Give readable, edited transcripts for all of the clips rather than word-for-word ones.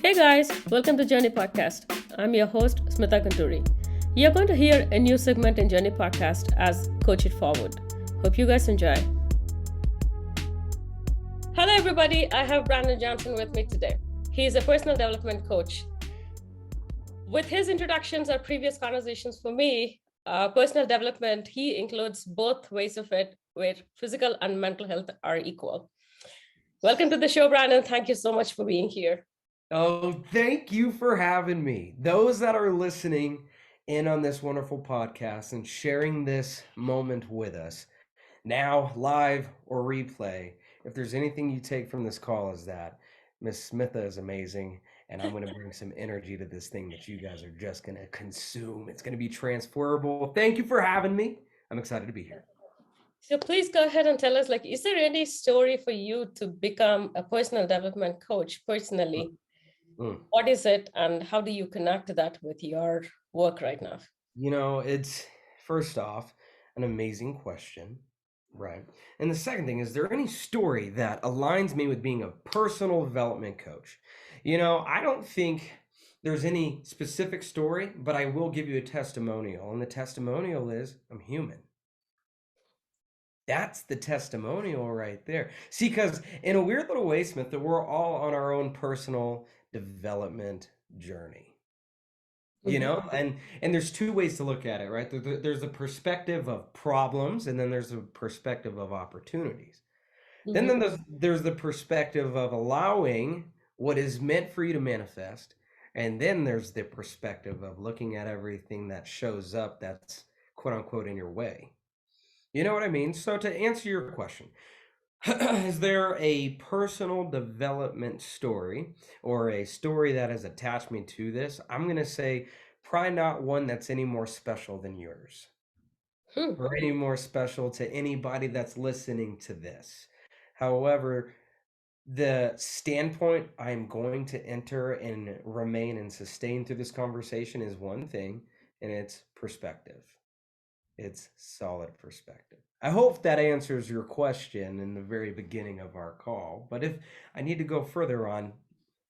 Hey guys, welcome to Journey Podcast. I'm your host, Smitha. You're going to hear a new segment in Journey Podcast as Coach It Forward. Hope you guys enjoy. Hello everybody, I have Brandon Johnson with me today. He is a personal development coach. With his introductions or previous conversations for me, personal development, he includes both ways of it where physical and mental health are equal. Welcome to the show, Brandon. Thank you so much for being here. Oh, thank you for having me. Those that are listening in on this wonderful podcast and sharing this moment with us, now live or replay, if there's anything you take from this call is that Miss Smitha is amazing, and I'm going to bring some energy to this thing that you guys are just going to consume. It's going to be transferable. Thank you for having me. I'm excited to be here. So please go ahead and tell us, is there any story for you to become a personal development coach personally? What is it, and how do you connect that with your work right now? It's first off an amazing question, right? And the second thing is there any story that aligns me with being a personal development coach? I don't think there's any specific story, but I will give you a testimonial. And the testimonial is I'm human. That's the testimonial right there. See, because in a weird little way, Smith, that we're all on our own personal development journey. And there's two ways to look at it, right? There's a perspective of problems, and then there's a perspective of opportunities. Then there's the perspective of allowing what is meant for you to manifest, and then there's the perspective of looking at everything that shows up that's quote unquote in your way. You know what I mean? So to answer your question, is there a personal development story or a story that has attached me to this? I'm going to say probably not one that's any more special than yours or any more special to anybody that's listening to this. However, the standpoint I'm going to enter and remain and sustain through this conversation is one thing, and it's perspective. It's solid perspective. I hope that answers your question in the very beginning of our call. But if I need to go further on,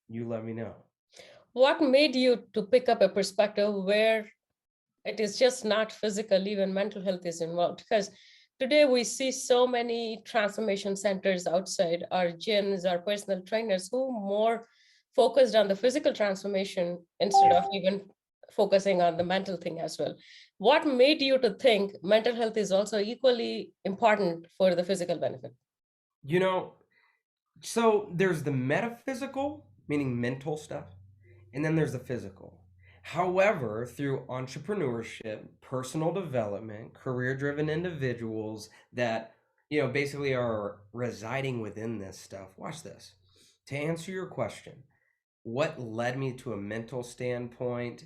you let me know. What made you to pick up a perspective where it is just not physical, even mental health is involved? Because today we see so many transformation centers outside our gyms, our personal trainers who more focused on the physical transformation instead of even focusing on the mental thing as well. What made you to think mental health is also equally important for the physical benefit? So there's the metaphysical, meaning mental stuff, and then there's the physical. However, through entrepreneurship, personal development, career-driven individuals that, basically are residing within this stuff. Watch this. To answer your question, what led me to a mental standpoint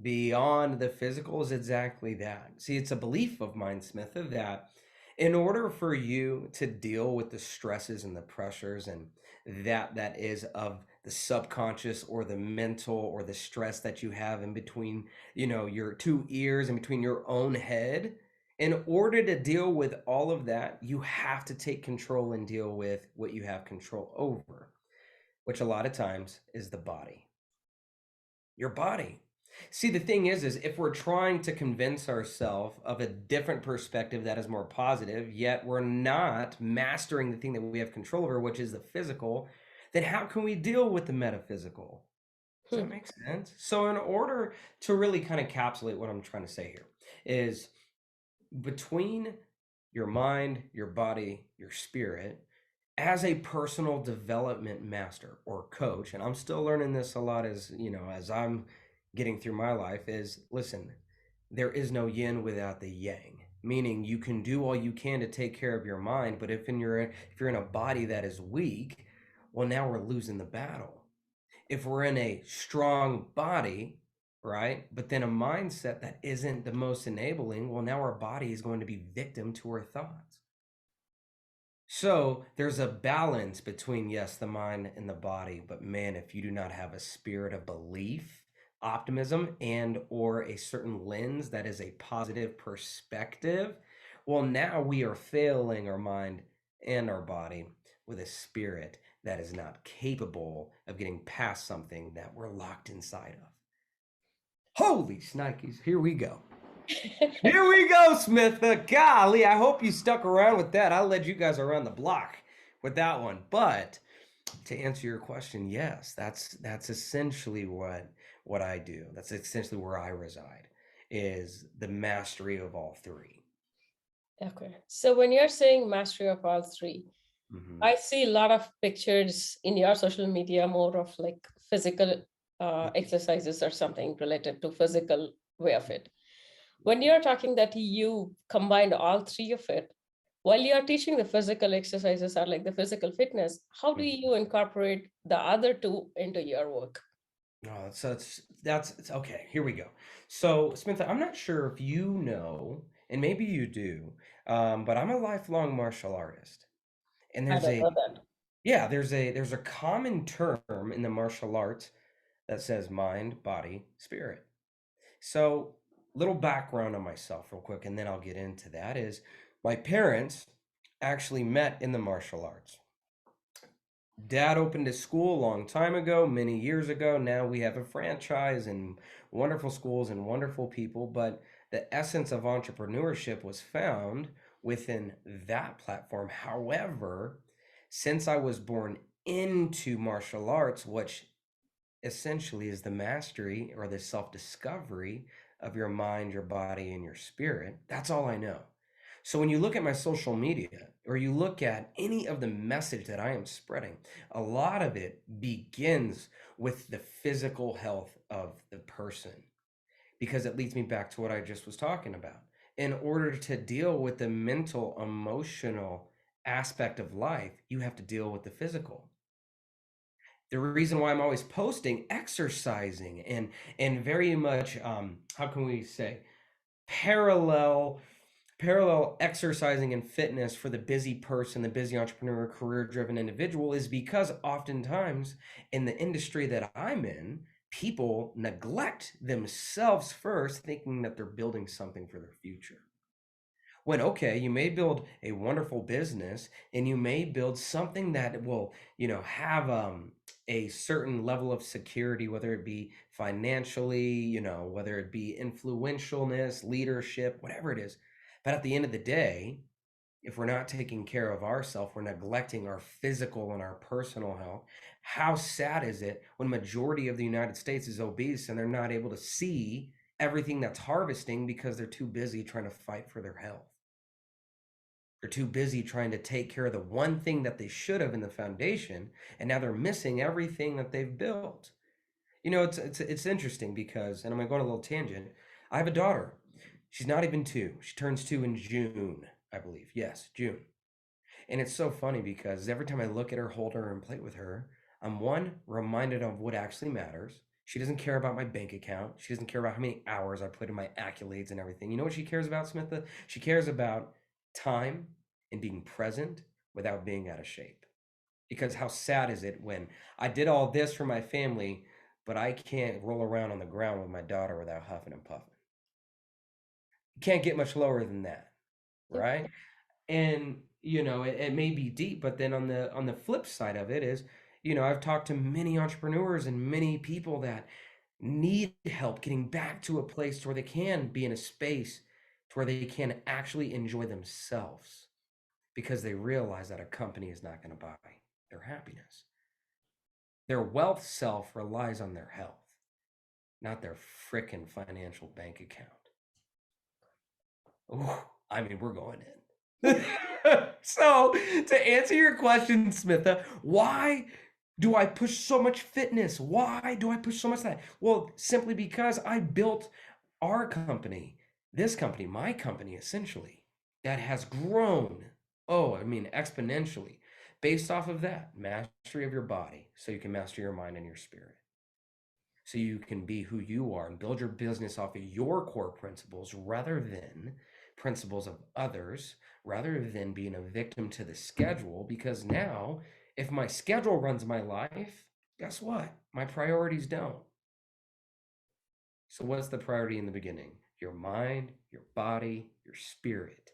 beyond the physical is exactly that. See, it's a belief of mine, Smitha, that in order for you to deal with the stresses and the pressures and that is of the subconscious or the mental or the stress that you have in between, your two ears and between your own head, in order to deal with all of that, you have to take control and deal with what you have control over, which a lot of times is the body. Your body. See, the thing is if we're trying to convince ourselves of a different perspective that is more positive, yet we're not mastering the thing that we have control over, which is the physical, then how can we deal with the metaphysical? Does that make sense? So in order to really kind of encapsulate what I'm trying to say here is between your mind, your body, your spirit, as a personal development master or coach, and I'm still learning this a lot as I'm getting through my life, is listen, there is no yin without the yang. Meaning you can do all you can to take care of your mind, but if you're in a body that is weak, well, now we're losing the battle. If we're in a strong body, right, but then a mindset that isn't the most enabling, well, now our body is going to be victim to our thoughts. So there's a balance between, yes, the mind and the body, but man, if you do not have a spirit of belief, optimism, and or a certain lens that is a positive perspective, well, now we are failing our mind and our body with a spirit that is not capable of getting past something that we're locked inside of. Holy snikes, here we go. Here we go, Smitha. Golly, I hope you stuck around with that. I led you guys around the block with that one. But to answer your question, yes, that's essentially what I do. That's essentially where I reside, is the mastery of all three. Okay. So when you're saying mastery of all three, Mm-hmm. I see a lot of pictures in your social media, more of like physical exercises or something related to physical way of it. When you're talking that you combined all three of it, while you're teaching the physical exercises or like the physical fitness, how do you incorporate the other two into your work? Oh, so that's okay. Here we go. So, Smitha, I'm not sure if you know, and maybe you do, but I'm a lifelong martial artist, and I there's don't a know that. yeah, there's a common term in the martial arts that says mind, body, spirit. So, little background on myself, real quick, and then I'll get into that. Is my parents actually met in the martial arts. Dad opened his school a long time ago, many years ago. Now we have a franchise and wonderful schools and wonderful people. But the essence of entrepreneurship was found within that platform. However, since I was born into martial arts, which essentially is the mastery or the self discovery of your mind, your body, and your spirit. That's all I know. So when you look at my social media or you look at any of the message that I am spreading, a lot of it begins with the physical health of the person because it leads me back to what I just was talking about. In order to deal with the mental, emotional aspect of life, you have to deal with the physical. The reason why I'm always posting exercising and very much how can we say parallel exercising and fitness for the busy person, the busy entrepreneur, career driven individual is because oftentimes in the industry that I'm in, people neglect themselves first, thinking that they're building something for their future. When okay, you may build a wonderful business and you may build something that will, have a certain level of security, whether it be financially, whether it be influentialness, leadership, whatever it is. But at the end of the day, if we're not taking care of ourselves, we're neglecting our physical and our personal health. How sad is it when majority of the United States is obese and they're not able to see everything that's harvesting because they're too busy trying to fight for their health? They're too busy trying to take care of the one thing that they should have in the foundation, and now they're missing everything that they've built. It's interesting because, and I'm gonna go on a little tangent. I have a daughter. She's not even 2. She turns 2 in June, I believe. Yes, June. And it's so funny because every time I look at her, hold her, and play with her, I'm one, reminded of what actually matters. She doesn't care about my bank account. She doesn't care about how many hours I put in my accolades and everything. You know what she cares about, Smitha? She cares about time and being present without being out of shape. Because how sad is it when I did all this for my family, but I can't roll around on the ground with my daughter without huffing and puffing? You can't get much lower than that, Yep. right? And it may be deep, but then on the flip side of it is, I've talked to many entrepreneurs and many people that need help getting back to a place where they can be in a space to where they can actually enjoy themselves because they realize that a company is not going to buy their happiness. Their wealth self relies on their health, not their frickin' financial bank account. Ooh, I mean, we're going in. So, to answer your question, Smitha, why do I push so much fitness? Why do I push so much of that? Well, simply because I built our company, this company, my company, essentially, that has grown. Oh, I mean, exponentially, based off of that mastery of your body, so you can master your mind and your spirit so you can be who you are and build your business off of your core principles rather than principles of others, rather than being a victim to the schedule. Because now, if my schedule runs my life, guess what? My priorities don't. So, what's the priority in the beginning? Your mind, your body, your spirit.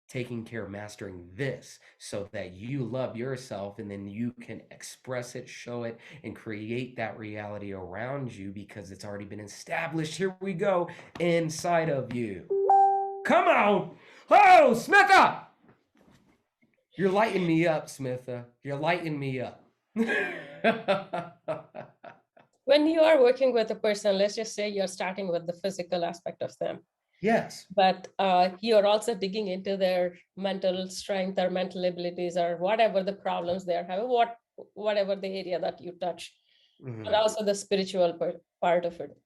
taking care of mastering this so that you love yourself and then you can express it, show it, and create that reality around you because it's already been established. Here we go, inside of you. Come on. Oh, Smitha! You're lighting me up, Smitha. You're lighting me up. When you are working with a person, let's just say you're starting with the physical aspect of them, Yes. but you're also digging into their mental strength or mental abilities or whatever the problems they're having, whatever the area that you touch, but Mhm. also the spiritual part of it.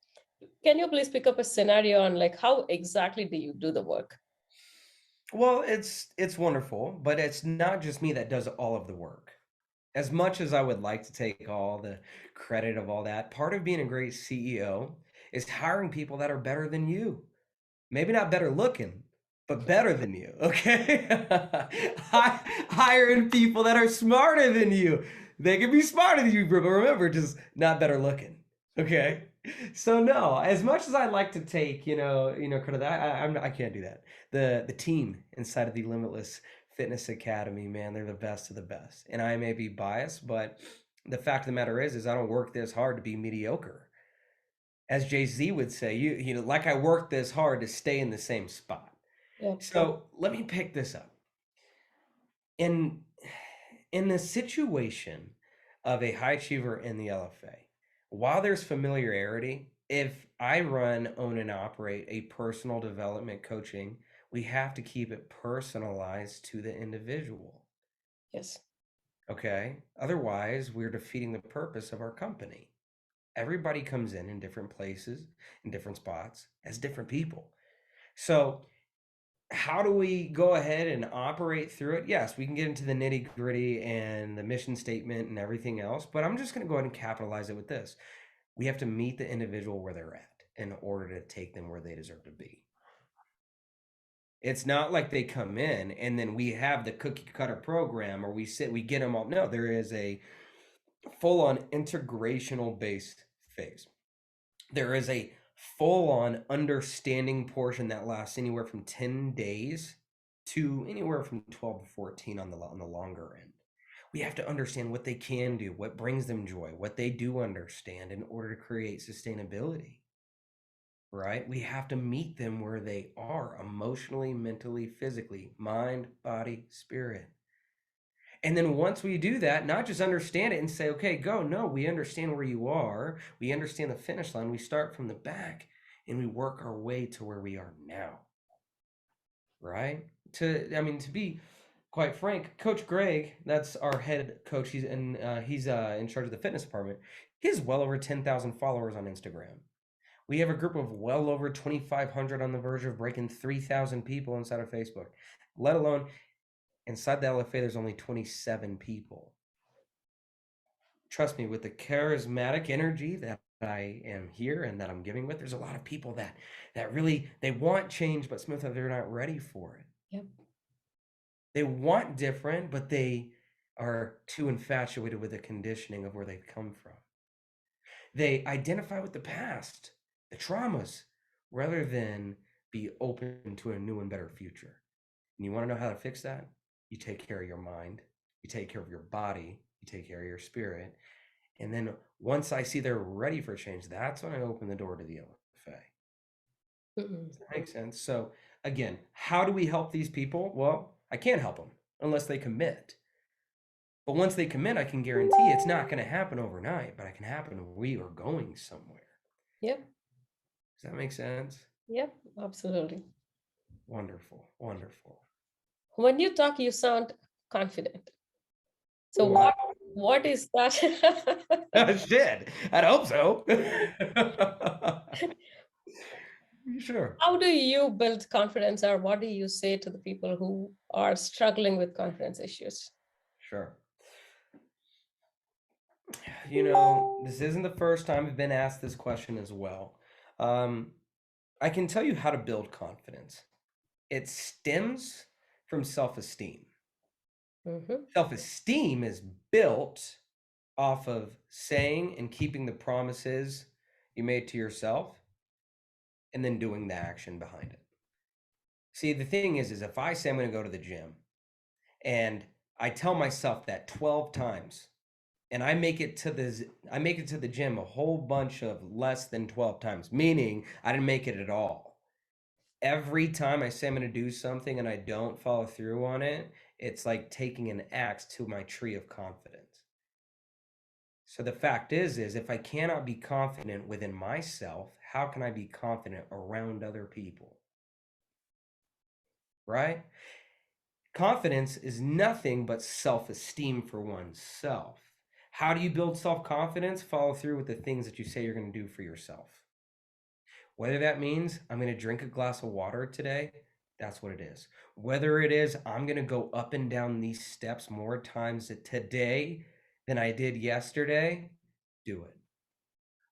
Can you please pick up a scenario on like how exactly do you do the work? Well, it's wonderful, but it's not just me that does all of the work. As much as I would like to take all the credit of all that, part of being a great CEO is hiring people that are better than you. Maybe not better looking, but better than you, okay? Hiring people that are smarter than you. They can be smarter than you, but remember, just not better looking, okay? So no, as much as I like to take, credit, I can't do that. The team inside of the Limitless Fitness Academy, man, they're the best of the best. And I may be biased, but the fact of the matter is I don't work this hard to be mediocre. As Jay-Z would say, like I work this hard to stay in the same spot. Yeah. So let me pick this up. In in the situation of a high achiever in the LFA, while there's familiarity, if I run, own, and operate a personal development coaching, we have to keep it personalized to the individual. Yes. Okay? Otherwise, we're defeating the purpose of our company. Everybody comes in different places, in different spots, as different people. So, how do we go ahead and operate through it? Yes, we can get into the nitty gritty and the mission statement and everything else, but I'm just going to go ahead and capitalize it with this. We have to meet the individual where they're at in order to take them where they deserve to be. It's not like they come in and then we have the cookie cutter program or we get them all. No, there is a full on integrational based phase. There is a full on understanding portion that lasts anywhere from 10 days to anywhere from 12 to 14 on the longer end. We have to understand what they can do, what brings them joy, what they do understand in order to create sustainability, right? We have to meet them where they are emotionally, mentally, physically, mind, body, spirit. And then once we do that, not just understand it and say, okay, go. No, we understand where you are. We understand the finish line. We start from the back and we work our way to where we are now. Right? To be quite frank, Coach Greg, that's our head coach. He's in charge of the fitness department. He has well over 10,000 followers on Instagram. We have a group of well over 2,500 on the verge of breaking 3,000 people inside of Facebook, let alone inside the LFA, there's only 27 people. Trust me, with the charismatic energy that I am here and that I'm giving with, there's a lot of people that really they want change, but Smitha, they're not ready for it. Yep. They want different, but they are too infatuated with the conditioning of where they've come from. They identify with the past, the traumas, rather than be open to a new and better future. And you want to know how to fix that? You take care of your mind, you take care of your body, you take care of your spirit. And then once I see they're ready for change, that's when I open the door to the LFA. Does that make sense? So again, how do we help these people? Well, I can't help them unless they commit. But once they commit, I can guarantee it's not going to happen overnight, but it can happen when we are going somewhere. Yep. Does that make sense? Yep. Absolutely. Wonderful. Wonderful. When you talk, you sound confident. So Wow. what is that? Shit. I'd hope so. Sure. How do you build confidence, or what do you say to the people who are struggling with confidence issues? Sure. This isn't the first time I've been asked this question as well. I can tell you how to build confidence. It stems from self-esteem. Mm-hmm. Self-esteem is built off of saying and keeping the promises you made to yourself and then doing the action behind it. See, the thing is if I say I'm going to go to the gym and I tell myself that 12 times and I make it to the gym a whole bunch of less than 12 times, meaning I didn't make it at all. Every time I say I'm going to do something and I don't follow through on it, it's like taking an axe to my tree of confidence. So the fact is if I cannot be confident within myself, how can I be confident around other people? Right? Confidence is nothing but self-esteem for oneself. How do you build self-confidence? Follow through with the things that you say you're going to do for yourself. Whether that means I'm going to drink a glass of water today, that's what it is. Whether it is I'm going to go up and down these steps more times today than I did yesterday, do it.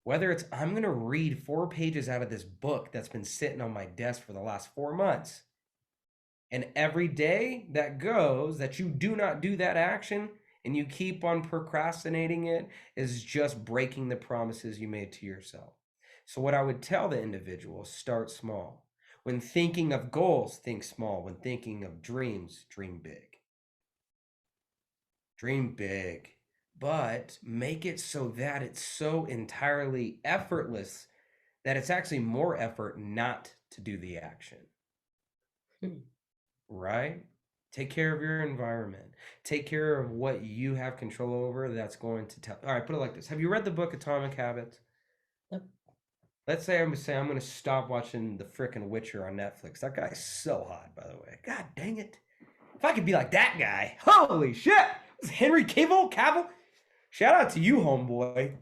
Whether it's I'm going to read 4 pages out of this book that's been sitting on my desk for the last 4 months. And every day that goes that you do not do that action and you keep on procrastinating it is just breaking the promises you made to yourself. So what I would tell the individual, start small. When thinking of goals, think small. When thinking of dreams, dream big. Dream big, but make it so that it's so entirely effortless that it's actually more effort not to do the action. Right? Take care of your environment. Take care of what you have control over that's going to tell. All right, put it like this. Have you read the book Atomic Habits? Yep. Let's say I'm going to stop watching the frickin' Witcher on Netflix. That guy's so hot, by the way. God dang it. If I could be like that guy, holy shit. It's Henry Cavill. Shout out to you, homeboy.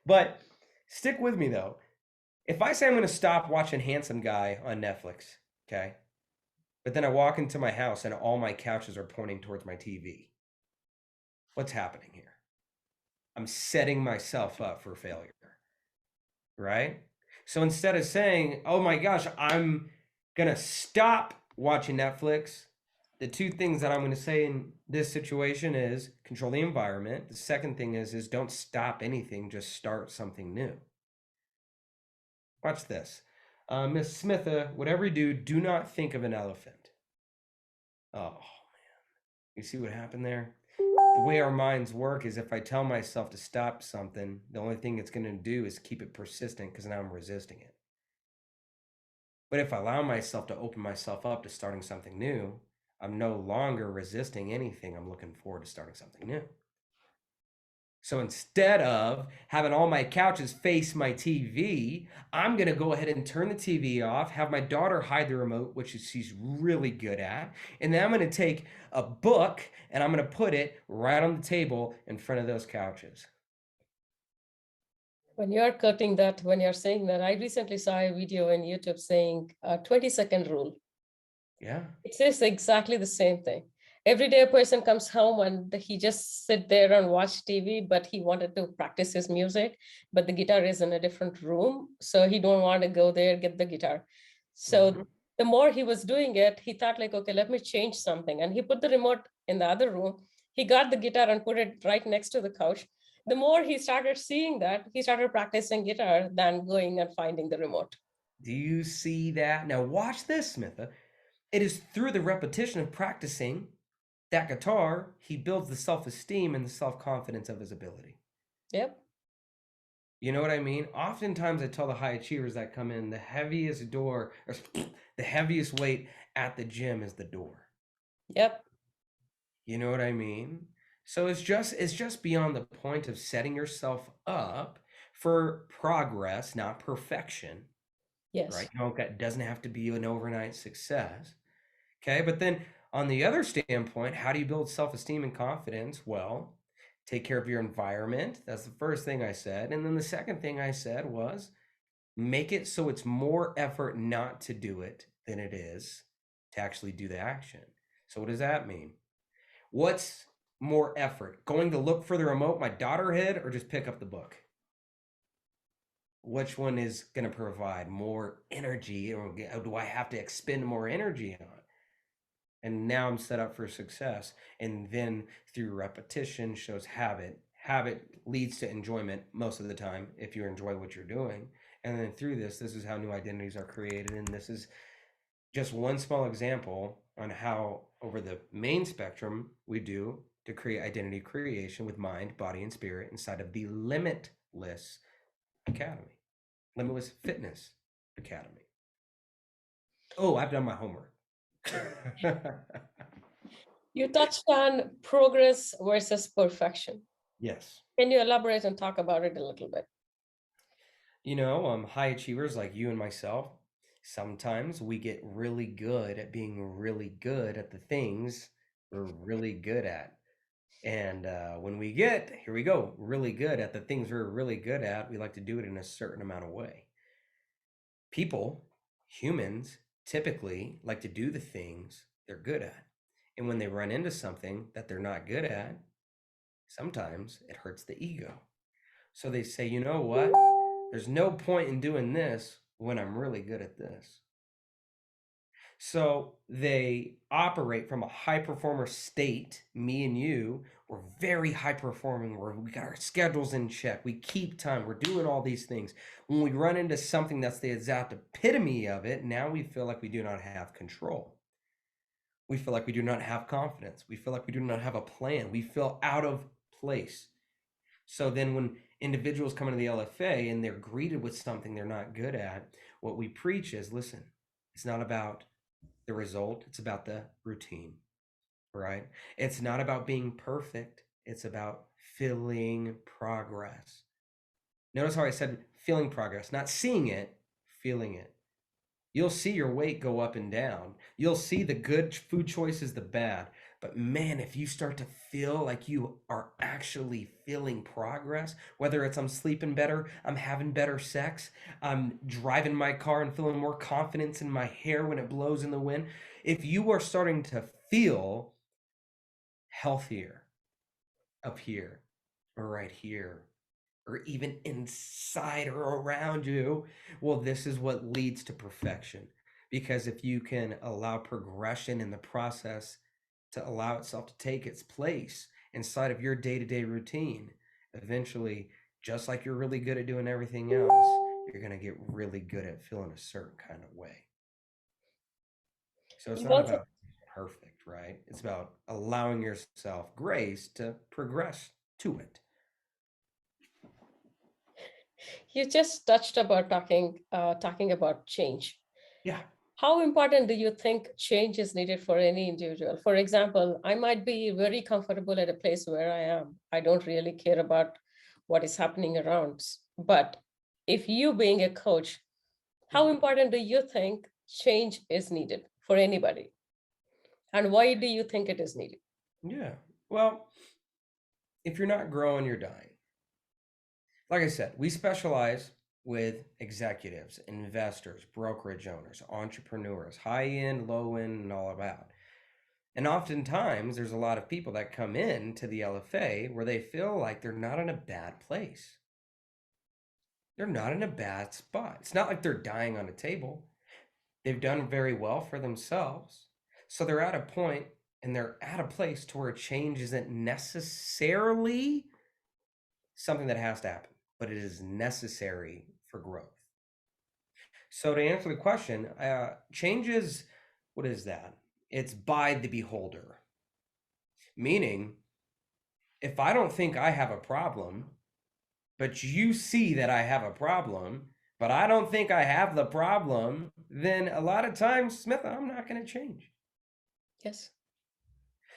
But stick with me, though. If I say I'm going to stop watching Handsome Guy on Netflix, okay? But then I walk into my house and all my couches are pointing towards my TV. What's happening here? I'm setting myself up for failure, right? So instead of saying, oh my gosh, I'm going to stop watching Netflix, the two things that I'm going to say in this situation is control the environment. The second thing is don't stop anything, just start something new. Watch this. Miss Smitha, whatever you do, do not think of an elephant. Oh, man. You see what happened there? The way our minds work is if I tell myself to stop something, the only thing it's going to do is keep it persistent because now I'm resisting it. But if I allow myself to open myself up to starting something new, I'm no longer resisting anything. I'm looking forward to starting something new. So instead of having all my couches face my TV, I'm going to go ahead and turn the TV off, have my daughter hide the remote, which she's really good at. And then I'm going to take a book and I'm going to put it right on the table in front of those couches. When you're cutting that, when you're saying that, I recently saw a video on YouTube saying 20-second rule. Yeah. It says exactly the same thing. Every day a person comes home and he just sit there and watch TV, but he wanted to practice his music, but the guitar is in a different room. So he don't want to go there, get the guitar. So the more he was doing it, he thought like, okay, let me change something. And he put the remote in the other room. He got the guitar and put it right next to the couch. The more he started seeing that, he started practicing guitar than going and finding the remote. Do you see that? Now watch this, Smitha. It is through the repetition of practicing that guitar, he builds the self-esteem and the self-confidence of his ability. Yep. You know what I mean? Oftentimes I tell the high achievers that come in, the heaviest door, or the heaviest weight at the gym is the door. Yep. You know what I mean? So it's just beyond the point of setting yourself up for progress, not perfection. Yes. Right? You know, it doesn't have to be an overnight success. Okay, but then on the other standpoint, how do you build self-esteem and confidence? Well, take care of your environment. That's the first thing I said. And then the second thing I said was make it so it's more effort not to do it than it is to actually do the action. So what does that mean? What's more effort? Going to look for the remote my daughter hid or just pick up the book? Which one is going to provide more energy, or do I have to expend more energy on? And now I'm set up for success. And then through repetition shows habit. Habit leads to enjoyment most of the time if you enjoy what you're doing. And then through this is how new identities are created. And this is Just one small example on how, over the main spectrum, we do to create identity creation with mind, body, and spirit inside of the Limitless Academy, Limitless Fitness Academy. Oh, I've done my homework. You touched on progress versus perfection. Yes. Can you elaborate and talk about it a little bit? High achievers like you and myself, sometimes we get really good at being really good at the things we're really good at. And when we get, here we go, really good at the things we're really good at, we like to do it in a certain amount of way. People, humans, typically like to do the things they're good at. And when they run into something that they're not good at, sometimes it hurts the ego. So they say, you know what? There's no point in doing this when I'm really good at this. So they operate from a high performer state. Me and you, we're very high performing. We got our schedules in check. We keep time. We're doing all these things. When we run into something that's the exact epitome of it, now we feel like we do not have control. We feel like we do not have confidence. We feel like we do not have a plan. We feel out of place. So then when individuals come into the LFA and they're greeted with something they're not good at, what we preach is, listen, it's not about the result, it's about the routine, right? It's not about being perfect, it's about feeling progress. Notice how I said feeling progress, not seeing it, feeling it. You'll see your weight go up and down. You'll see the good food choices, the bad. But man, if you start to feel like you are actually feeling progress, whether it's I'm sleeping better, I'm having better sex, I'm driving my car and feeling more confidence in my hair when it blows in the wind, if you are starting to feel healthier up here or right here, or even inside or around you, well, this is what leads to perfection. Because if you can allow progression in the process to allow itself to take its place inside of your day-to-day routine, eventually, just like you're really good at doing everything else, you're going to get really good at feeling a certain kind of way. So it's You not also about perfect, right? It's about allowing yourself grace to progress to it. you just touched about talking about change. Yeah. How important do you think change is needed for any individual? For example, I might be very comfortable at a place where I am. I don't really care about what is happening around. But if you being a coach, how important do you think change is needed for anybody? And why do you think it is needed? Yeah. Well, if you're not growing, you're dying. Like I said, we specialize with executives, investors, brokerage owners, entrepreneurs, high end, low end, and all about. And oftentimes, there's a lot of people that come in to the LFA where they feel like they're not in a bad place. They're not in a bad spot. It's not like they're dying on a table. They've done very well for themselves. So they're at a point and they're at a place to where change isn't necessarily something that has to happen, but it is necessary for growth. So to answer the question, change is, what is that? It's by the beholder. Meaning, if I don't think I have a problem, but you see that I have a problem, but I don't think I have the problem, then a lot of times, Smitha, I'm not going to change. Yes.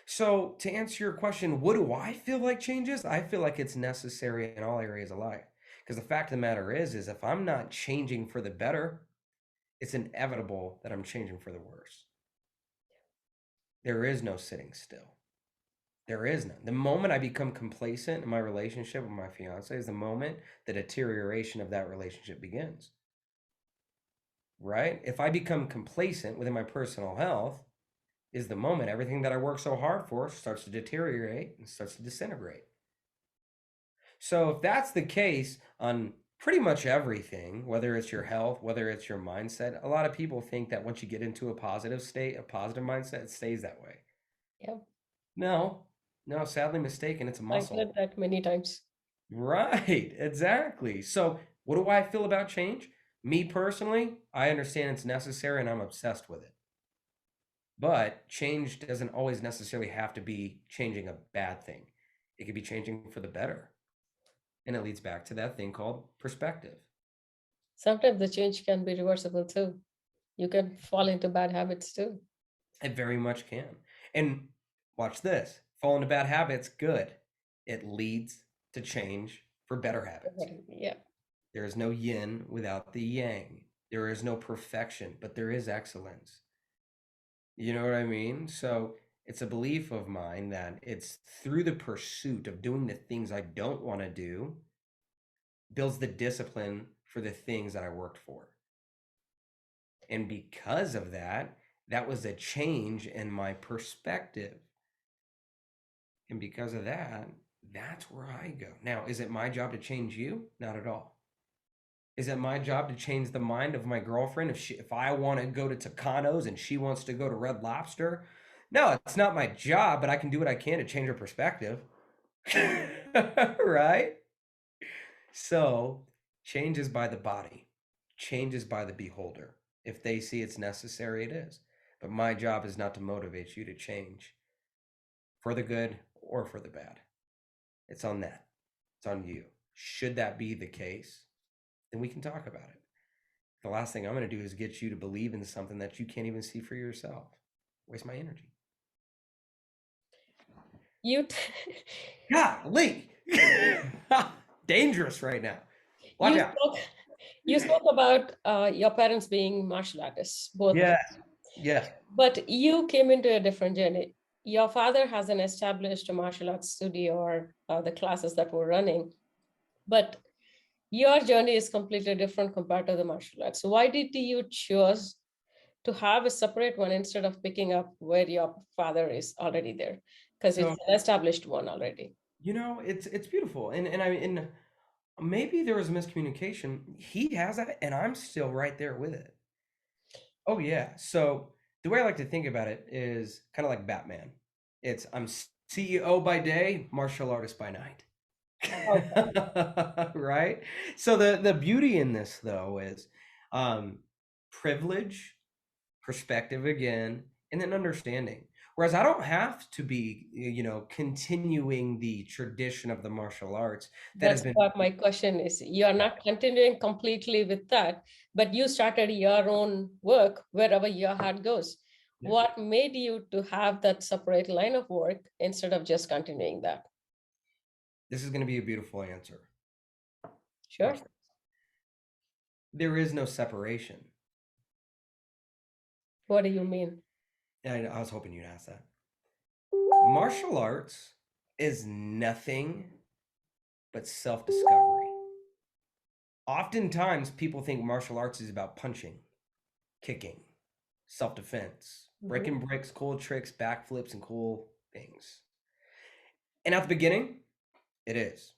So to answer your question, what do I feel like changes? I feel like it's necessary in all areas of life. Because the fact of the matter is if I'm not changing for the better, it's inevitable that I'm changing for the worse. There is no sitting still. There is none. The moment I become complacent in my relationship with my fiance is the moment the deterioration of that relationship begins. Right? If I become complacent within my personal health, is the moment everything that I work so hard for starts to deteriorate and starts to disintegrate. So if that's the case on pretty much everything, whether it's your health, whether it's your mindset, a lot of people think that once you get into a positive state, a positive mindset, it stays that way. Yeah. No, no, sadly mistaken. It's a I've muscle. heard that many times. Right, exactly. So what do I feel about change? Me personally, I understand it's necessary and I'm obsessed with it. But change doesn't always necessarily have to be changing a bad thing. It could be changing for the better. And it leads back to that thing called perspective. Sometimes the change can be reversible too. You can fall into bad habits too. It very much can. And watch this, fall into bad habits, good. It leads to change for better habits. Yeah. There is no yin without the yang. There is no perfection, but there is excellence. You know what I mean? So it's a belief of mine that it's through the pursuit of doing the things I don't want to do, builds the discipline for the things that I worked for. And because of that, that was a change in my perspective. And because of that, that's where I go. Now, is it my job to change you? Not at all. Is it my job to change the mind of my girlfriend if I want to go to Tucanos and she wants to go to Red Lobster? No, it's not my job, but I can do what I can to change her perspective. Right? So, change is by the body. Change is by the beholder. If they see it's necessary, it is. But my job is not to motivate you to change for the good or for the bad. It's on that. It's on you. Should that be the case, then we can talk about it. The last thing I'm going to do is get you to believe in something that you can't even see for yourself. Waste my energy. You Golly. Dangerous right now. Watch you out. spoke about your parents being martial artists, both. Yes. Yes. But you came into a different journey. Your father has an established martial arts studio or the classes that were running, but your journey is completely different compared to the martial arts. So why did you choose to have a separate one instead of picking up where your father is already there? Because it's So, an established one already. it's beautiful. And maybe there was miscommunication. He has that, and I'm still right there with it. Oh yeah. So the way I like to think about it is kind of like Batman. It's I'm CEO by day, martial artist by night. Okay. Right? So the beauty in this though is um privilege, perspective again, and then understanding. Whereas I don't have to be, continuing the tradition of the martial arts that has That's been. what my question is. You are not continuing completely with that, but you started your own work wherever your heart goes. Yeah. What made you to have that separate line of work instead of just continuing that? This is going to be a beautiful answer. Sure. Watch this. There is no separation. What do you mean? And I was hoping you'd ask that. Martial arts is nothing but self discovery. Oftentimes, people think martial arts is about punching, kicking, self defense, Mhm. breaking bricks, cool tricks, backflips, and cool things. And at the beginning, it is.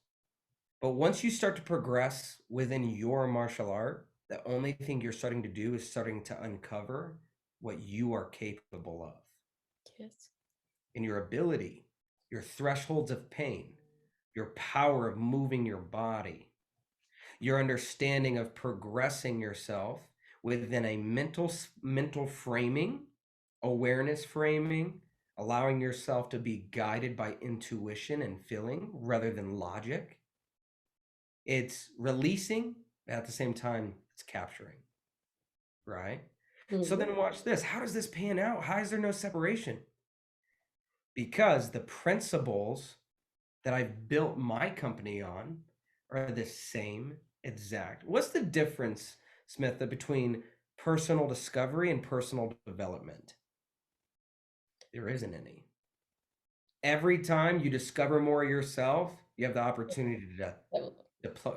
But once you start to progress within your martial art, the only thing you're starting to do is starting to uncover what you are capable of Yes. and your ability, your thresholds of pain, your power of moving your body, your understanding of progressing yourself within a mental framing, awareness framing, allowing yourself to be guided by intuition and feeling rather than logic. It's releasing, at the same time it's capturing, right? So Mhm. then watch this. How does this pan out? How is there no separation? Because the principles that I've built my company on are the same exact. What's the difference, Smitha, between personal discovery and personal development? There isn't any. Every time you discover more of yourself, you have the opportunity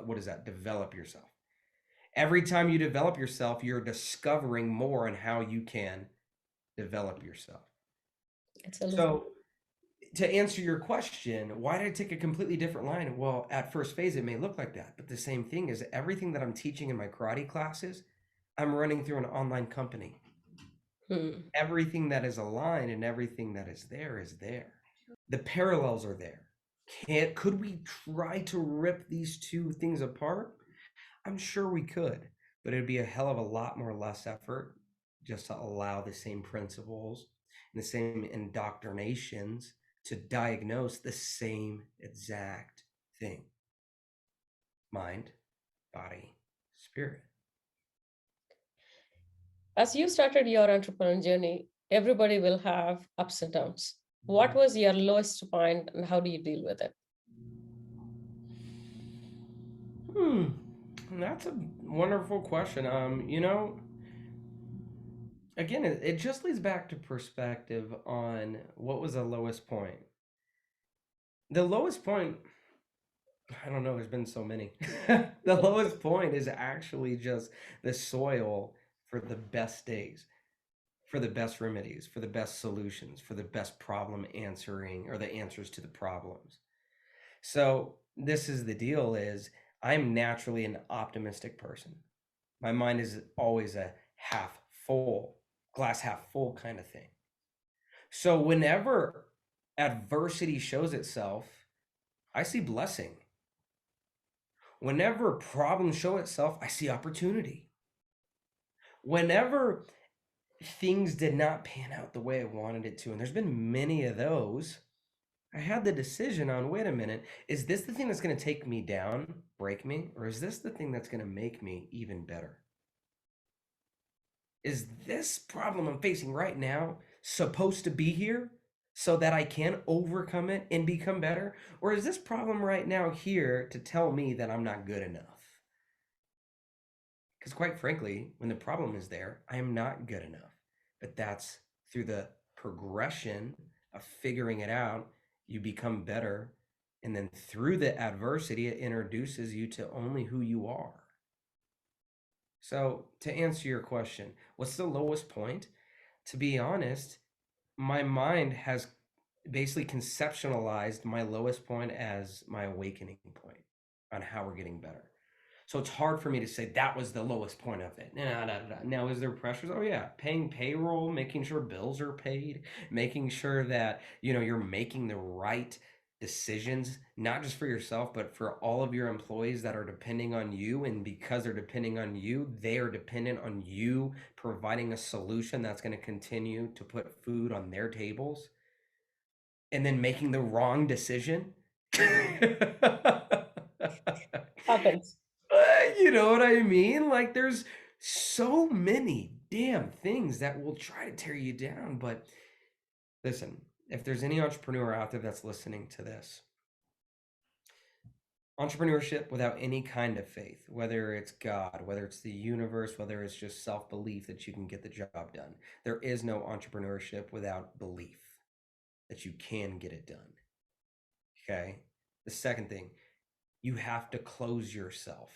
what is that? Develop yourself. Every time you develop yourself, you're discovering more on how you can develop yourself. It's a loop. So to answer your question, why did I take a completely different line? Well, at first phase, it may look like that, but the same thing is everything that I'm teaching in my karate classes, I'm running through an online company. Hmm. Everything that is aligned and everything that is there is there. The parallels are there. Could we try to rip these two things apart? I'm sure we could, but it'd be a hell of a lot more less effort just to allow the same principles and the same indoctrinations to diagnose the same exact thing: mind, body, spirit. As you started your entrepreneurial journey, everybody will have ups and downs. What was your lowest point and how do you deal with it? Hmm, that's a wonderful question. Again, it just leads back to perspective on what was the lowest point. The lowest point, I don't know, there's been so many. The lowest point is actually just the soil for the best days, for the best remedies, for the best solutions, for the best problem answering or the answers to the problems. So this is the deal is I'm naturally an optimistic person. My mind is always a half full, glass half full kind of thing. So whenever adversity shows itself, I see blessing. Whenever problems show itself, I see opportunity. Whenever things did not pan out the way I wanted it to, and there's been many of those, I had the decision on, wait a minute, is this the thing that's going to take me down, break me, or is this the thing that's going to make me even better? Is this problem I'm facing right now supposed to be here so that I can overcome it and become better? Or is this problem right now here to tell me that I'm not good enough? Because quite frankly, when the problem is there, I am not good enough. But that's through the progression of figuring it out, you become better. And then through the adversity, it introduces you to only who you are. So, to answer your question, what's the lowest point? To be honest, my mind has basically conceptualized my lowest point as my awakening point on how we're getting better. So it's hard for me to say that was the lowest point of it. Now, is there pressures? Oh yeah, paying payroll, making sure bills are paid, making sure that you're making the right decisions, not just for yourself, but for all of your employees that are depending on you. And because they're depending on you, they are dependent on you providing a solution that's going to continue to put food on their tables. And then making the wrong decision. Happens. You know what I mean? Like there's so many damn things that will try to tear you down. But listen, if there's any entrepreneur out there that's listening to this, entrepreneurship without any kind of faith, whether it's God, whether it's the universe, whether it's just self-belief that you can get the job done, there is no entrepreneurship without belief that you can get it done. Okay? The second thing, you have to close yourself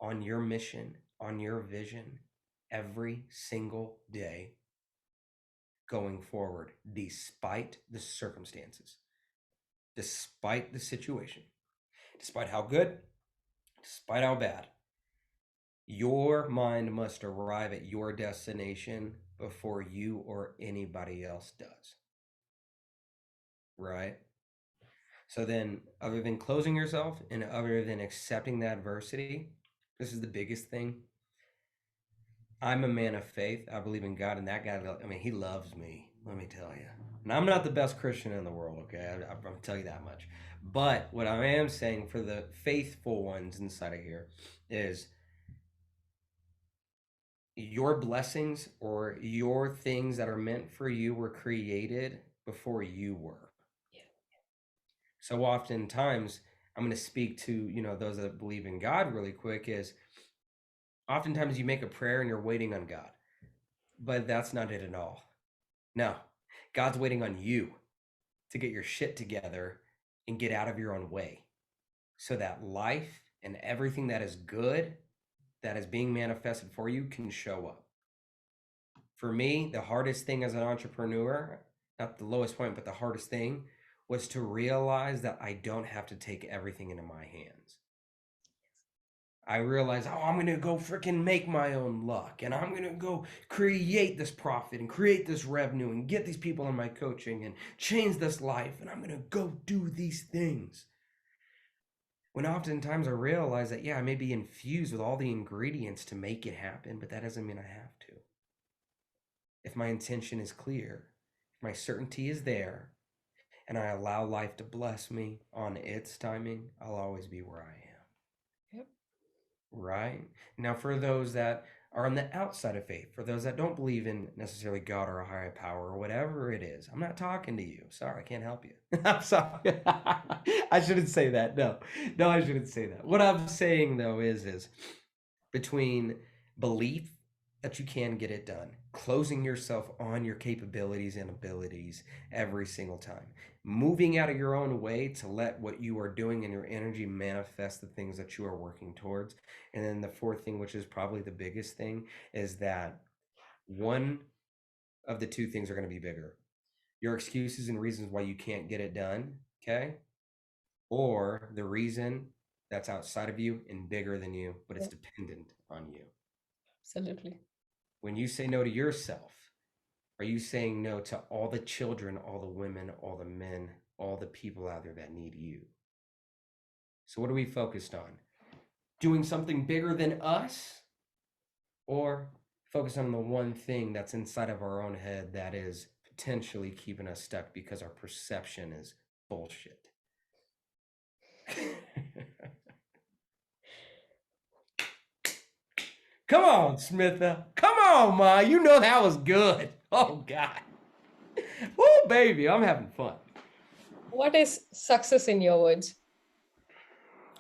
on your mission, on your vision every single day going forward, despite the circumstances, despite the situation, despite how good, despite how bad. Your mind must arrive at your destination before you or anybody else does. Right? So then, other than closing yourself and other than accepting the adversity, this is the biggest thing. I'm a man of faith. I believe in God, and that guy, I mean, he loves me, let me tell you. And I'm not the best Christian in the world, okay? I'll tell you that much. But what I am saying for the faithful ones inside of here is your blessings or your things that are meant for you were created before you were. Yeah. So oftentimes, I'm going to speak to, those that believe in God really quick is oftentimes you make a prayer and you're waiting on God, but that's not it at all. No, God's waiting on you to get your shit together and get out of your own way so that life and everything that is good that is being manifested for you can show up. For me, the hardest thing as an entrepreneur, not the lowest point, but the hardest thing was to realize that I don't have to take everything into my hands. I realized, I'm going to go freaking make my own luck and I'm going to go create this profit and create this revenue and get these people in my coaching and change this life. And I'm going to go do these things. When oftentimes I realize that, I may be infused with all the ingredients to make it happen, but that doesn't mean I have to. If my intention is clear, My certainty is there, and I allow life to bless me on its timing, I'll always be where I am. Yep. Right? Now, for those that are on the outside of faith, for those that don't believe in necessarily God or a higher power or whatever it is, I'm not talking to you. Sorry, I can't help you. I'm sorry. I shouldn't say that. No, I shouldn't say that. What I'm saying though is between belief that you can get it done, closing yourself on your capabilities and abilities every single time, moving out of your own way to let what you are doing in your energy manifest the things that you are working towards. And then the fourth thing, which is probably the biggest thing, is that one of the two things are going to be bigger: your excuses and reasons why you can't get it done, okay? Or the reason that's outside of you and bigger than you, but it's Yeah, dependent on you. absolutely. When you say no to yourself, are you saying no to all the children, all the women, all the men, all the people out there that need you? So, what are we focused on? Doing something bigger than us, or focus on the one thing that's inside of our own head that is potentially keeping us stuck because our perception is bullshit? Come on, Smitha. Come on, Ma. You know that was good. Oh, God. Oh, baby. I'm having fun. What is success in your words?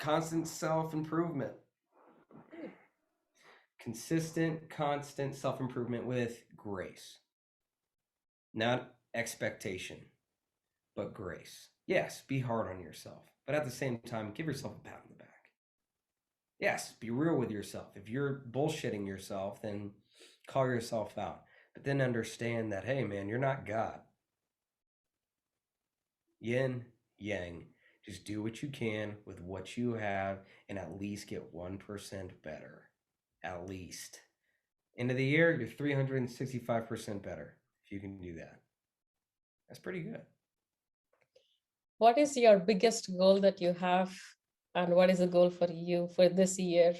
Constant self improvement. Hmm. Consistent, constant self improvement with grace, not expectation, but grace. Yes, be hard on yourself, but at the same time, give yourself a pat on the back. Yes, be real with yourself. If you're bullshitting yourself, then call yourself out. But then understand that, hey, man, you're not God. Yin, yang. Just do what you can with what you have and at least get 1% better. At least. End of the year, you're 365% better if you can do that. That's pretty good. What is your biggest goal that you have, and what is the goal for you for this year?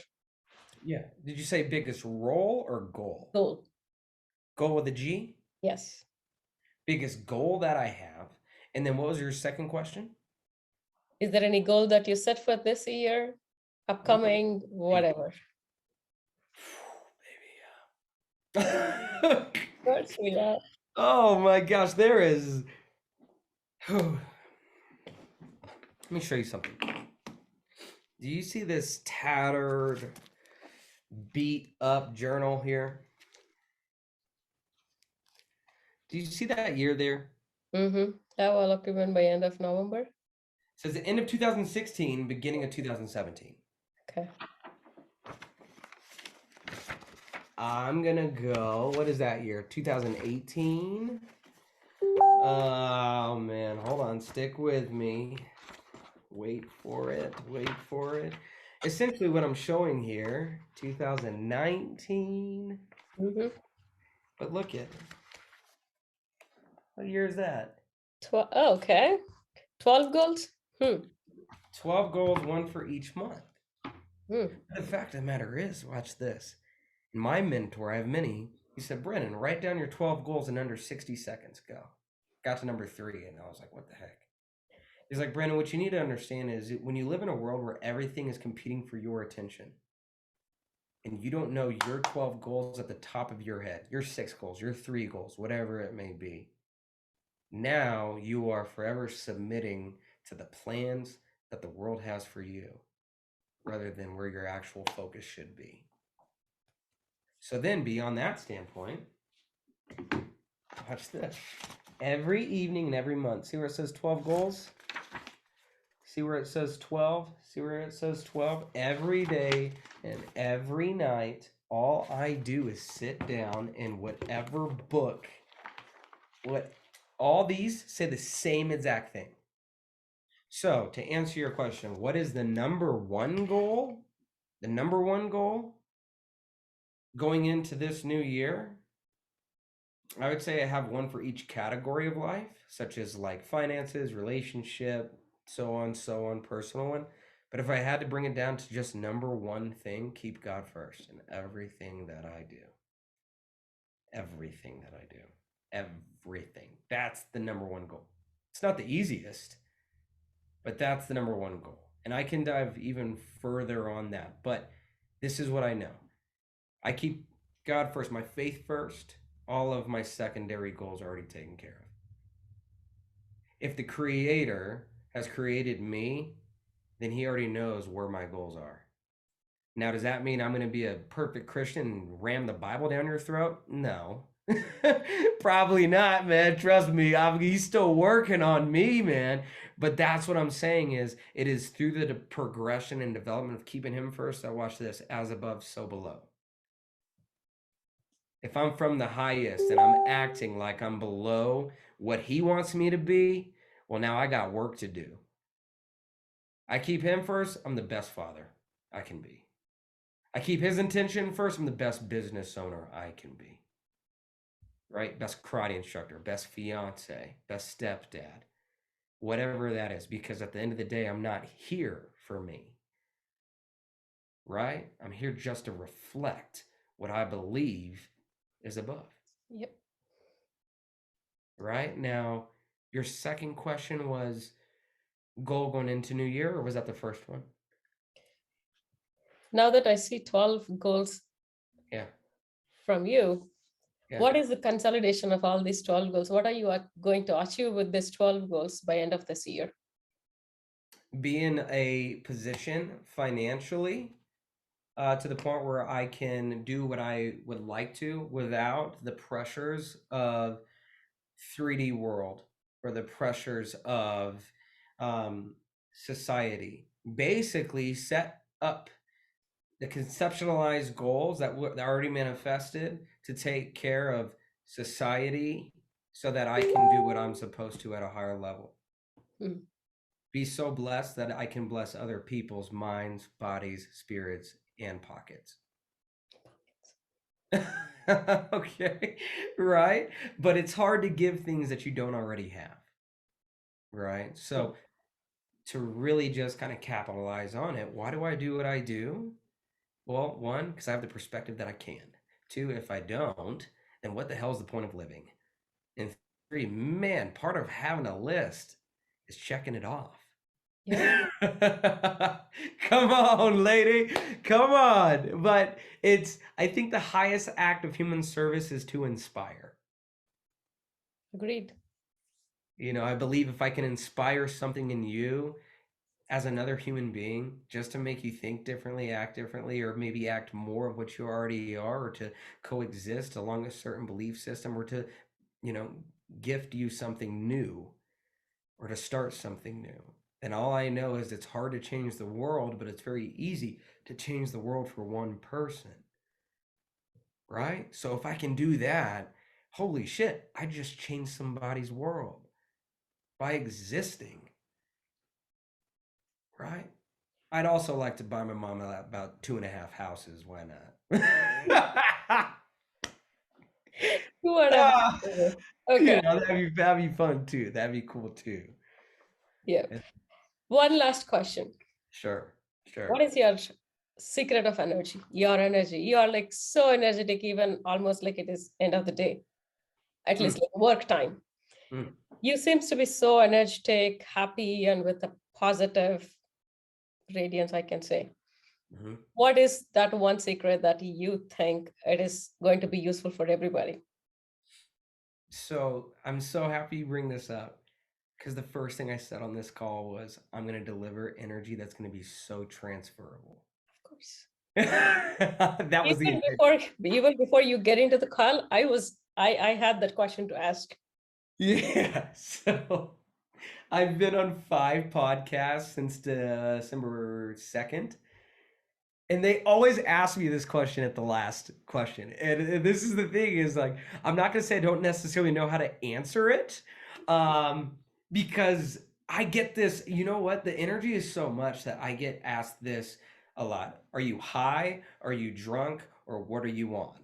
Yeah. Did you say biggest role or goal? Goal. Goal with a G? Yes. Biggest goal that I have. And then what was your second question? Is there any goal that you set for this year, upcoming, whatever? Baby. Of course we are. Oh my gosh, there is. Let me show you something. Do you see this tattered, beat up journal here? Do you see that year there? Mm-hmm. Have all agreement by end of November. It says the end of 2016, beginning of 2017. Okay. I'm gonna go. What is that year? 2018. Oh man, hold on. Stick with me. Wait for it. Wait for it. Essentially, what I'm showing here, 2019. Mm-hmm. But look at it. What year is that? Oh, okay. 12 goals. 12 goals, one for each month. Hmm. The fact of the matter is, watch this. My mentor, I have many, he said, Brennan, write down your 12 goals in under 60 seconds. Go. Got to number 3, and I was like, what the heck? He's like, Brandon, what you need to understand is when you live in a world where everything is competing for your attention and you don't know your 12 goals at the top of your head, your 6 goals, your 3 goals, whatever it may be, now you are forever submitting to the plans that the world has for you rather than where your actual focus should be. So then beyond that standpoint, watch this. Every evening and every month, see where it says 12 goals? See where it says 12? See where it says 12? Every day and every night, all I do is sit down in whatever book, all these say the same exact thing. So to answer your question, what is the number one goal? The number one goal going into this new year? I would say I have one for each category of life, such as like finances, relationship, so on, personal one. But if I had to bring it down to just number one thing, keep God first in everything that I do. Everything that I do. everything. That's the number one goal. It's not the easiest, but that's the number one goal. And I can dive even further on that. But this is what I know. I keep God first, my faith first. All of my secondary goals are already taken care of. If the creator has created me, then he already knows where my goals are. Now, does that mean I'm going to be a perfect Christian and ram the Bible down your throat? No. Probably not, man. Trust me. He's still working on me, man. But that's what I'm saying is it is through the progression and development of keeping him first. I watch this as above, so below. If I'm from the highest and I'm acting like I'm below what he wants me to be, well, now I got work to do. I keep him first, I'm the best father I can be. I keep his intention first, I'm the best business owner I can be. Right? Best karate instructor, best fiance, best stepdad, whatever that is, because at the end of the day, I'm not here for me. Right? I'm here just to reflect what I believe is above. Yep. Right? Now, your second question was goal going into new year, or was that the first one? Now that I see 12 goals Yeah. from you, Yeah. what is the consolidation of all these 12 goals? What are you going to achieve with these 12 goals by end of this year? Be in a position financially to the point where I can do what I would like to without the pressures of 3D world or the pressures of society. Basically, set up the conceptualized goals that are already manifested to take care of society so that I can do what I'm supposed to at a higher level. Hmm. Be so blessed that I can bless other people's minds, bodies, spirits, and pockets. Okay, right? But it's hard to give things that you don't already have, right? So to really just kind of capitalize on it, why do I do what I do? Well, one, because I have the perspective that I can. Two, if I don't, then what the hell is the point of living? And three, man, part of having a list is checking it off. Yeah. Come on, lady. Come on. But I think the highest act of human service is to inspire. Agreed. I believe if I can inspire something in you as another human being, just to make you think differently, act differently, or maybe act more of what you already are, or to coexist along a certain belief system, or to, gift you something new, or to start something new. And all I know is it's hard to change the world, but it's very easy to change the world for one person. Right? So if I can do that, holy shit, I just changed somebody's world by existing. Right? I'd also like to buy my mom about 2.5 houses. Why not? 2.5. Okay. That'd be fun too. That'd be cool too. Yeah. One last question. Sure. What is your secret of energy? Your energy. You are like so energetic, even almost like it is end of the day, at least like work time. You seems to be so energetic, happy, and with a positive radiance, I can say. What is that one secret that you think it is going to be useful for everybody? So I'm so happy you bring this up, because the first thing I said on this call was I'm going to deliver energy that's going to be so transferable. Of course. That was the even before you get into the call, I had that question to ask. Yeah. So I've been on 5 podcasts since December 2nd. And they always ask me this question at the last question. And this is the thing is like, I'm not going to say I don't necessarily know how to answer it. Because I get this, you know what? The energy is so much that I get asked this a lot. Are you high? Are you drunk? Or what are you on?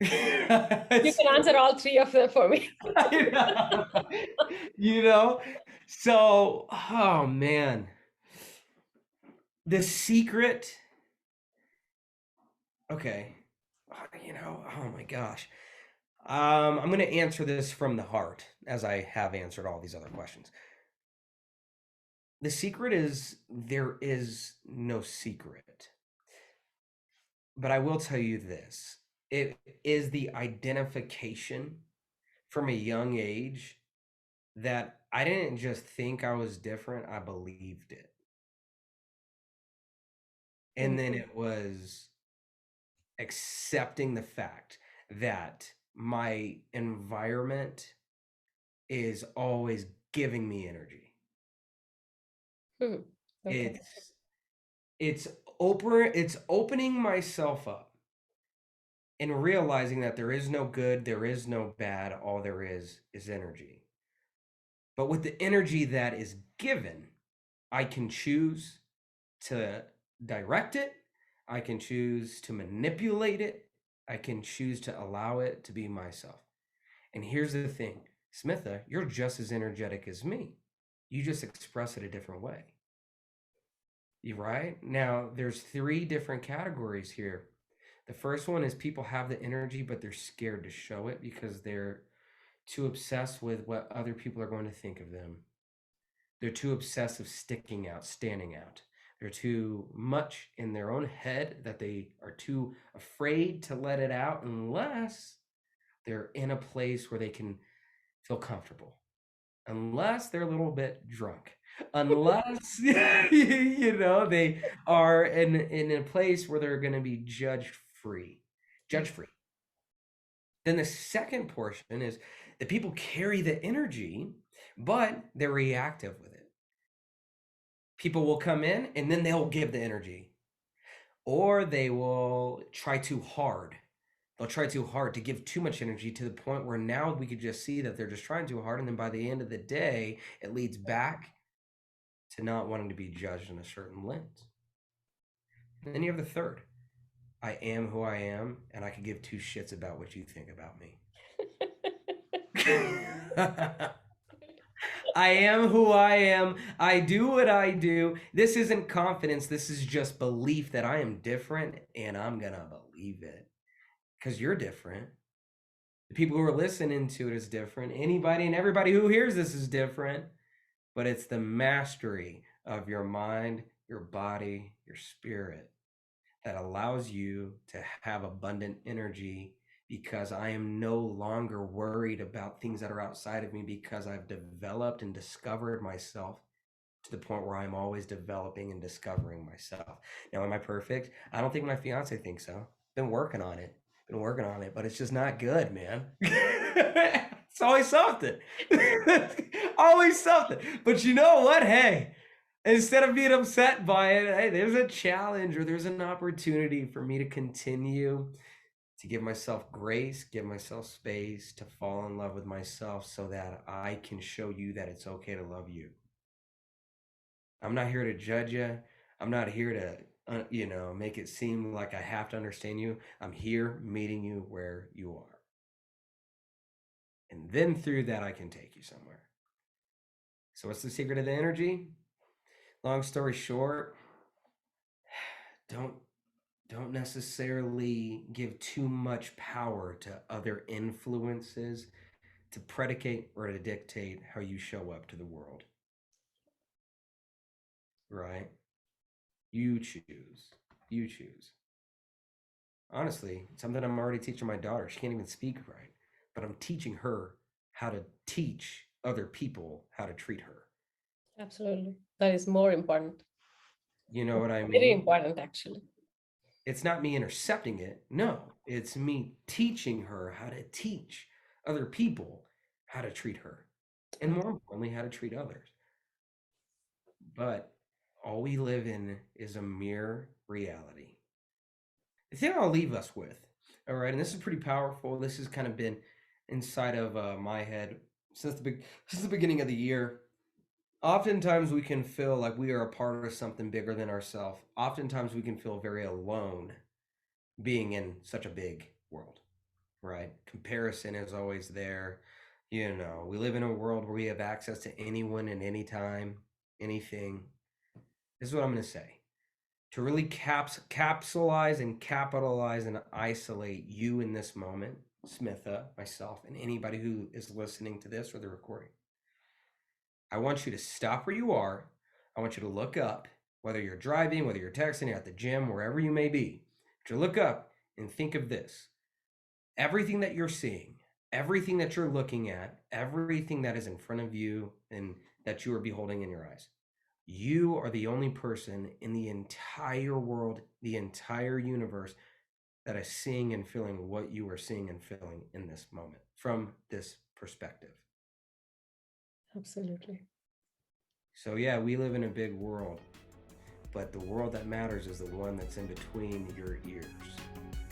You can answer all 3 of them for me. So, oh man. The secret. Okay. Oh my gosh. I'm going to answer this from the heart, as I have answered all these other questions. The secret is there is no secret. But I will tell you this, it is the identification from a young age that I didn't just think I was different, I believed it. And then Mhm. it was accepting the fact that my environment is always giving me energy. Hmm. Okay. It's it's it's opening myself up and realizing that there is no good, there is no bad, all there is energy. But with the energy that is given, I can choose to direct it, I can choose to manipulate it, I can choose to allow it to be myself. And here's the thing, Smitha, you're just as energetic as me. You just express it a different way. You right? Now, there's three different categories here. The first one is people have the energy, but they're scared to show it because they're too obsessed with what other people are going to think of them. They're too obsessed with sticking out, standing out. They're too much in their own head that they are too afraid to let it out unless they're in a place where they can feel comfortable, unless they're a little bit drunk, unless they are in a place where they're going to be judge free. Then the second portion is that people carry the energy, but they're reactive with it. People will come in and then they'll give the energy, or they will try too hard. They'll try too hard to give too much energy to the point where now we could just see that they're just trying too hard. And then by the end of the day, it leads back to not wanting to be judged in a certain lens. And then you have the third, I am who I am, and I can give two shits about what you think about me. I am who I am. I do what I do. This isn't confidence. This is just belief that I am different and I'm going to believe it because you're different. The people who are listening to it is different. Anybody and everybody who hears this is different, but it's the mastery of your mind, your body, your spirit that allows you to have abundant energy because I am no longer worried about things that are outside of me because I've developed and discovered myself to the point where I'm always developing and discovering myself. Now, am I perfect? I don't think my fiance thinks so. Been working on it. Been working on it, but it's just not good, man. It's always something. Always something. But you know what? Hey, instead of being upset by it, hey, there's a challenge or there's an opportunity for me to continue to give myself grace, give myself space to fall in love with myself so that I can show you that it's okay to love you. I'm not here to judge you. I'm not here to, make it seem like I have to understand you. I'm here meeting you where you are. And then through that, I can take you somewhere. So, what's the secret of the energy? Long story short, don't don't necessarily give too much power to other influences to predicate or to dictate how you show up to the world, right? You choose. You choose. Honestly, something I'm already teaching my daughter. She can't even speak right, but I'm teaching her how to teach other people how to treat her. Absolutely. That is more important. You know what I Very mean? important, actually. It's not me intercepting it. No, it's me teaching her how to teach other people how to treat her. And Okay. more importantly, how to treat others. But all we live in is a mere reality. The thing I'll leave us with, all right, and this is pretty powerful. This has kind of been inside of my head since the beginning of the year. Oftentimes we can feel like we are a part of something bigger than ourselves. Oftentimes we can feel very alone being in such a big world, right? Comparison is always there. We live in a world where we have access to anyone and anytime, anything. This is what I'm going to say. To really capsulize and capitalize and isolate you in this moment, Smitha, myself, and anybody who is listening to this or the recording. I want you to stop where you are. I want you to look up, whether you're driving, whether you're texting, you're at the gym, wherever you may be. To look up and think of this. Everything that you're seeing, everything that you're looking at, everything that is in front of you and that you are beholding in your eyes. You are the only person in the entire world, the entire universe, that is seeing and feeling what you are seeing and feeling in this moment from this perspective. Absolutely. So yeah, we live in a big world, but the world that matters is the one that's in between your ears,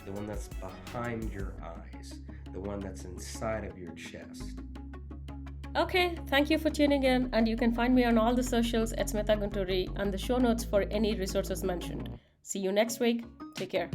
the one that's behind your eyes, the one that's inside of your chest. Okay, thank you for tuning in, and you can find me on all the socials at Smitha Gunturi and the show notes for any resources mentioned. See you next week. Take care.